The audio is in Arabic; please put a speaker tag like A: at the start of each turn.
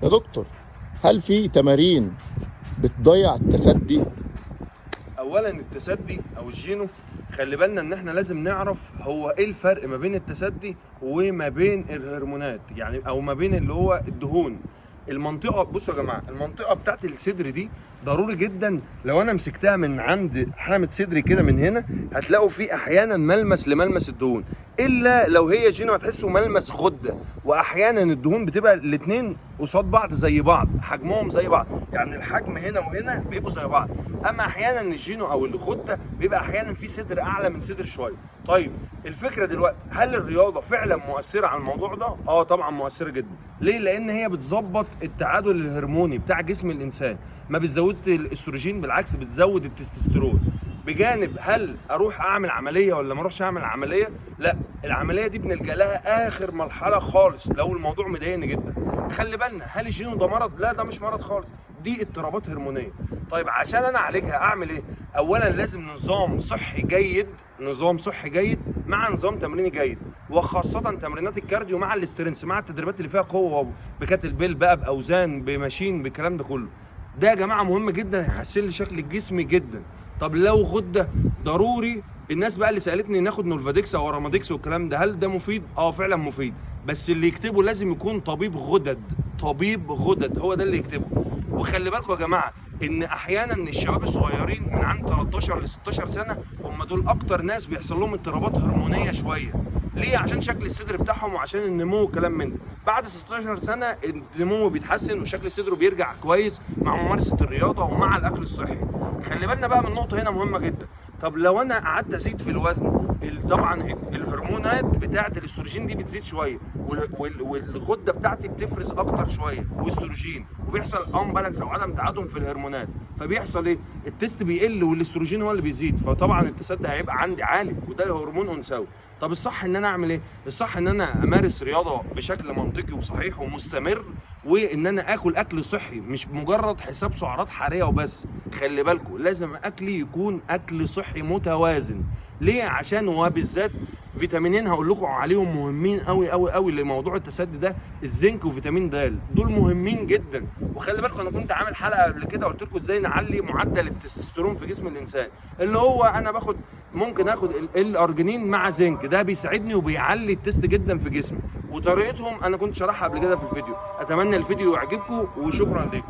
A: يا دكتور، هل في تمارين بتضيع التسدي؟
B: اولا التسدي او الجينو، خلي بالنا ان احنا لازم نعرف هو ايه الفرق ما بين التسدي وما بين الهرمونات، يعني او ما بين اللي هو الدهون. المنطقه، بصوا يا جماعه، المنطقه بتاعت الصدر دي ضروري جدا. لو انا مسكتها من عند حلمة صدري كده من هنا، هتلاقوا في احيانا ملمس لملمس الدهون، الا لو هي جينو هتحسوا ملمس غده. واحيانا الدهون بتبقى الاثنين قصاد بعض زي بعض، حجمهم زي بعض، يعني الحجم هنا وهنا بيبقوا زي بعض. اما احيانا الجينو او الغده بيبقى احيانا في صدر اعلى من صدر شويه. طيب الفكره دلوقتي، هل الرياضه فعلا مؤثره على الموضوع ده؟ اه طبعا مؤثره جدا. ليه؟ لان هي بتظبط التعادل الهرموني بتاع جسم الانسان، ما بتزودش الاستروجين، بالعكس بتزود التستوستيرون. بجانب هل اروح اعمل عمليه ولا ما اروحش اعمل عمليه؟ لا، العمليه دي بنلجا لها اخر مرحله خالص لو الموضوع مضايقني جدا. خلي بالنا، هل الجينو ده مرض؟ لا، ده مش مرض خالص، دي اضطرابات هرمونيه. طيب عشان انا اعالجها اعمل ايه؟ اولا لازم نظام صحي جيد، نظام صحي جيد مع نظام تمريني جيد، وخاصه تمرينات الكارديو مع الاسترنس، مع التدريبات اللي فيها قوه بكاتل بيل بقى، باوزان، بماشين، بالكلام ده كله. ده يا جماعه مهم جدا، هيحسن لي شكل الجسم جدا. طب لو غده، ضروري. الناس بقى اللي سالتني ناخد نولفاديكس او راماديكس والكلام ده، هل ده مفيد؟ اه فعلا مفيد، بس اللي يكتبه لازم يكون طبيب غدد، طبيب غدد هو ده اللي يكتبه. وخلي بالكم يا جماعه ان احيانا الشباب الصغيرين من عند 13 ل 16 سنه هم دول اكتر ناس بيحصل لهم اضطرابات هرمونيه شويه. ليه؟ عشان شكل الصدر بتاعهم وعشان النمو وكلام من ده. بعد 16 سنه النمو بيتحسن وشكل الصدر بيرجع كويس مع ممارسه الرياضه ومع الاكل الصحي. خلي بالنا بقى من نقطه هنا مهمه جدا. طب لو انا قعدت ازيد في الوزن، طبعا الهرمونات بتاعه الاستروجين دي بتزيد شويه، والغده بتاعتي بتفرز اكتر شويه واستروجين، وبيحصل امبالانس او عدم تعادل في الهرمونات. فبيحصل ايه؟ التست بيقل والاستروجين هو اللي بيزيد، فطبعا التسدي هيبقى عندي عالي، وده هرمون انثوي. طب الصح ان انا اعمل ايه؟ الصح ان انا امارس رياضه بشكل منطقي وصحيح ومستمر، وان انا اكل اكل صحي، مش مجرد حساب سعرات حراريه وبس. خلي بالكم لازم اكلي يكون اكل صحي متوازن. ليه؟ عشان وبالذات فيتامينين هقول لكم عليهم مهمين قوي قوي قوي لموضوع التسدي ده، الزنك وفيتامين د، دول مهمين جدا. وخلي بالكم انا كنت عامل حلقه قبل كده قلت لكم ازاي نعلي معدل التستوستيرون في جسم الانسان، اللي هو انا ممكن اخد الارجينين مع زنك، ده بيساعدني وبيعلي التست جدا في جسمي. وطريقتهم انا كنت شرحها قبل كده في الفيديو. اتمنى الفيديو يعجبكم وشكرا لكم.